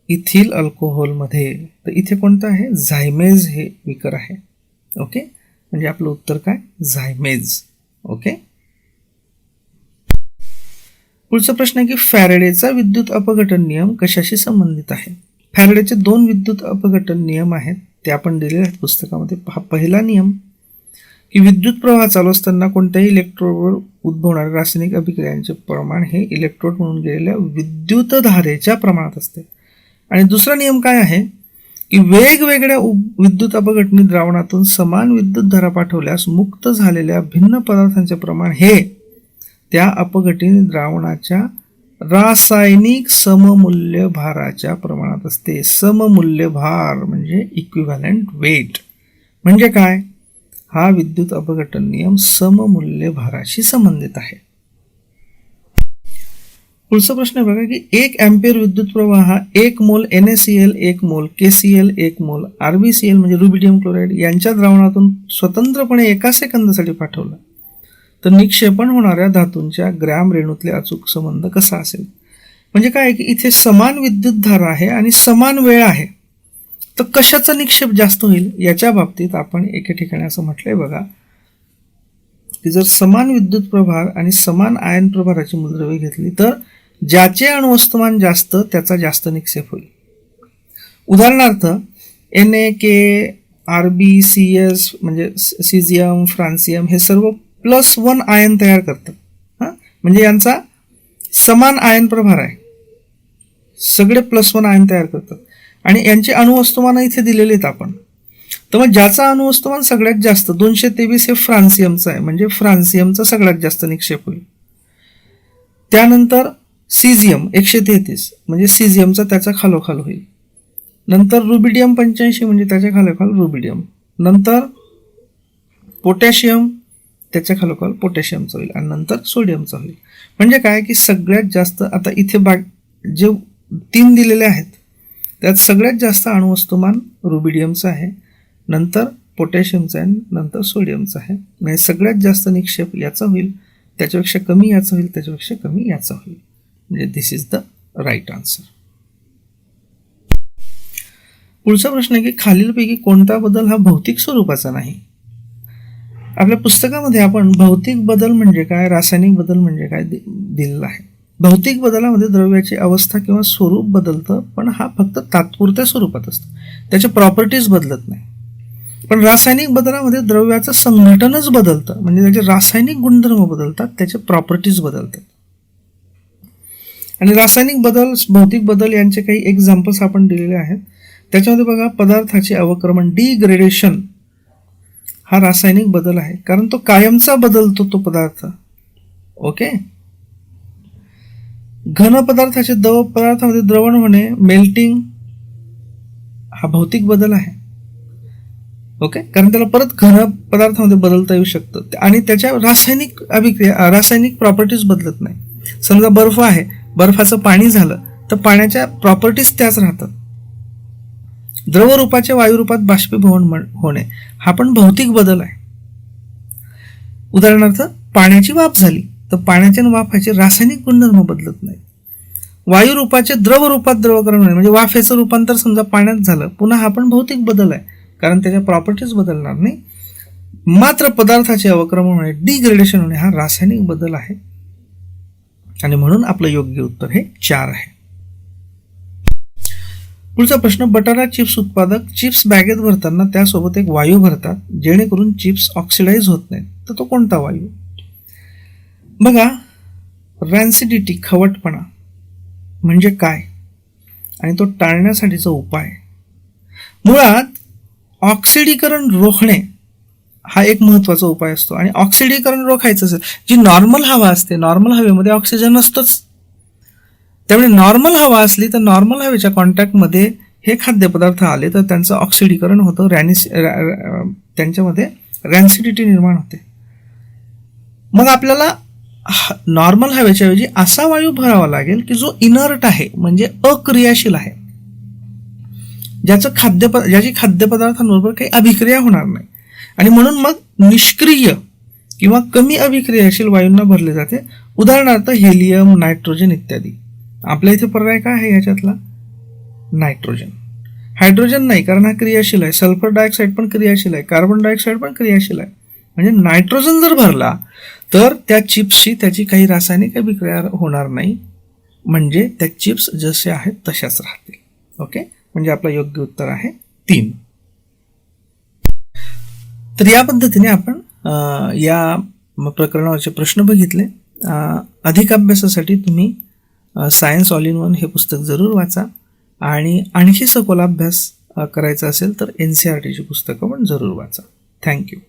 A: इथिल अल्कोहोलमध्ये, तर इथे कोणतं आहे? झायमेज हे विकर आहे. ओके, म्हणजे आपलं उत्तर काय? झायमेज. ओके, पुढचा प्रश्न आहे की फॅरेडेचा विद्युत अपघटन नियम कशाशी संबंधित आहे. फॅरेडेचे दोन विद्युत अपघटन नियम आहेत, ते आपण दिलेले आहेत पुस्तकामध्ये. हा पहिला नियम की विद्युत प्रवाह चालू असताना कोणत्याही इलेक्ट्रोडवर उद्भवणाऱ्या रासायनिक अभिक्रियांचे प्रमाण हे इलेक्ट्रोड म्हणून गेलेल्या विद्युत धारेच्या प्रमाणात असते. आणि दुसरा नियम काय आहे की वेगवेगळ्या विद्युत अपघटनी द्रावणातून समान विद्युत धारा पाठवल्यास मुक्त झालेल्या भिन्न पदार्थांचे प्रमाण हे त्या अपघटनी द्रावणाच्या रासायनिक सममूल्य भाराच्या प्रमाणात असते. सममूल्य भार म्हणजे इक्विव्हॅलंट वेट. म्हणजे काय? हा विद्युत अपघटन नियम सममूल्य भाराशी संबंधित आहे. पुढचा प्रश्न आहे बघा की 1 अँपिअर विद्युत प्रवाह हा 1 मोल NaCl, 1 मोल KCl, 1 मोल RbCl म्हणजे रुबिडियम क्लोराईड यांच्या द्रावणातून स्वतंत्रपणे एका सेकंदासाठी पाठवला तर निक्षेपण होणाऱ्या धातूंच्या ग्रॅम रेणूतले अचूक संबंध कसा असेल. म्हणजे काय आहे की इथे समान विद्युत धारा आहे आणि समान वेळ आहे, तर कशाचा निक्षेप जास्त होईल याच्या बाबतीत आपण एके ठिकाणी असं म्हटलंय बघा की जर समान विद्युत प्रभार आणि समान आयन प्रभाराची मूलद्रव्ये घेतली तर ज्याचे अणुवस्तुमान जास्त त्याचा जास्त निक्षेप होईल. उदाहरणार्थ Na, K, RbCs म्हणजे सिझियम, फ्रान्सियम हे सर्व +1 आयन तयार करतात. म्हणजे यांचा समान आयन प्रभार आहे, सगळे +1 आयन तयार करतात आणि यांचे अणुवस्तुमान इथे दिलेले आहेत आपण. तर मग ज्याचा अणुवस्तुमान सगळ्यात जास्त 223 हे फ्रान्सियमचा आहे, म्हणजे फ्रान्सियमचा सगळ्यात जास्त निक्षेप होईल. त्यानंतर सिझियम 133 म्हणजे सिझियमचा त्याचा खालोखाल होईल. नंतर रुबिडियम 85 म्हणजे त्याच्या खालोखाल रुबिडियम. नंतर पोटॅशियम त्याच्या खालोखाल पोटॅशियमचा होईल आणि नंतर सोडियमचा होईल. म्हणजे काय की सगळ्यात जास्त आता इथे जे 3 दिलेले आहेत त्यात सगळ्यात जास्त अणुवस्तुमान रुबिडियमचं आहे, नंतर पोटॅशियमचं आहे, नंतर सोडियमचं आहे. म्हणजे सगळ्यात जास्त निक्षेप याचा होईल, त्याच्यापेक्षा कमी याचा होईल, त्याच्यापेक्षा कमी याचा होईल. म्हणजे दिस इज द राईट आन्सर. पुढचा प्रश्न आहे की खालीलपैकी कोणता बदल हा भौतिक स्वरूपाचा नाही. आपल्या पुस्तकामध्ये आपण भौतिक बदल म्हणजे काय, रासायनिक बदल म्हणजे काय दिलेलं आहे. भौतिक बदलामध्ये द्रव्याची अवस्था किंवा स्वरूप बदलतं, पण हा फक्त तात्पुरत्या स्वरूपात असतो, त्याच्या प्रॉपर्टीज बदलत नाही. पण रासायनिक बदलामध्ये द्रव्याचं संघटनच बदलतं, म्हणजे त्याचे रासायनिक गुणधर्म बदलतात, त्याचे प्रॉपर्टीज बदलतात. आणि रासायनिक बदल, भौतिक बदल यांचे काही एक्झाम्पल्स आपण दिलेले आहेत. त्याच्यामध्ये बघा, पदार्थाचे अवक्रमण, डिग्रेडेशन हा रासायनिक बदल आहे, कारण तो कायमचा बदलतो तो पदार्थ. ओके. घन पदार्थाचे द्रव पदार्थामध्ये द्रवण होणे, मेल्टिंग, हा भौतिक बदल आहे. ओके, कारण त्याला परत घन पदार्थामध्ये बदलता येऊ शकतं आणि त्याच्या रासायनिक अभिक्रिया, रासायनिक प्रॉपर्टीज बदलत नाही. समजा बर्फ आहे, बर्फाचं पाणी झालं तर पाण्याच्या प्रॉपर्टीज त्याच राहतात. द्रवरूपाचे वायुरूपात बाष्पीभवन होणे हा पण भौतिक बदल आहे. उदाहरणार्थ पाण्याची वाफ झाली तर पाण्याच्या वाफाचे रासायनिक गुणधर्म बदलत नाही. वायुरूपाचे द्रवरूपात द्रवकरण होणे म्हणजे वाफेचं रूपांतर समजा पाण्यात झालं, पुन्हा हा पण भौतिक बदल आहे, कारण त्याच्या प्रॉपर्टीज बदलणार नाही. मात्र पदार्थाचे अवक्रमण होणे, डिग्रेडेशन होणे हा रासायनिक बदल आहे. आणि म्हणून आपलं योग्य उत्तर हे 4 आहे. पुढचा प्रश्न, बटाटा चिप्स उत्पादक चिप्स बॅगेत भरताना त्यासोबत एक वायू भरतात जेणेकरून चिप्स ऑक्सिडाइज होत नाहीत, तर तो कोणता वायू? बघा, रॅन्सिडिटी, खवटपणा म्हणजे काय आणि तो टाळण्यासाठीचा उपाय. मुळात ऑक्सिडीकरण रोखणे हा एक महत्त्वाचा उपाय असतो. आणि ऑक्सिडीकरण रोखायचं असेल, जी नॉर्मल हवा असते, नॉर्मल हवेमध्ये ऑक्सिजन नसतंच, त्यामुळे नॉर्मल हवा असली तर नॉर्मल हवेच्या कॉन्टॅक्टमध्ये हे खाद्यपदार्थ आले तर त्यांचं ऑक्सिडीकरण होतं, त्यांच्यामध्ये रॅन्सिडिटी निर्माण होते. मग आपल्याला नॉर्मल हवेच्या ऐवजी असा वायू भरावा लागेल की जो इनर्ट आहे, म्हणजे अक्रियाशील आहे, ज्याची खाद्यपदार्थांबरोबर काही अभिक्रिया होणार नाही. आणि म्हणून मग निष्क्रिय किंवा कमी अभिक्रियाशील वायूंना भरले जाते. उदाहरणार्थ हेलियम, नायट्रोजन इत्यादी. आपल्या इथे पर्याय काय आहे याच्यातला? नायट्रोजन. हायड्रोजन नाही, कारण हा क्रियाशील आहे. सल्फर डायऑक्साईड पण क्रियाशील आहे, कार्बन डायऑक्साईड पण क्रियाशील आहे. म्हणजे नायट्रोजन जर भरला तर त्या चिप्सची त्याची काही रासायनिक अभिक्रिया होणार नाही, म्हणजे त्या चिप्स जसे आहेत तशाच राहतील. ओके, म्हणजे आपलं योग्य उत्तर आहे 3. तर या पद्धतीने आपण या प्रकरणावरचे प्रश्न बघितले. अधिक अभ्यासासाठी तुम्ही सायन्स ऑल इन वन हे पुस्तक जरूर वाचा, आणि आणखी सखोल अभ्यास करायचा असेल तर NCERTची पुस्तकं पण जरूर वाचा. थँक्यू.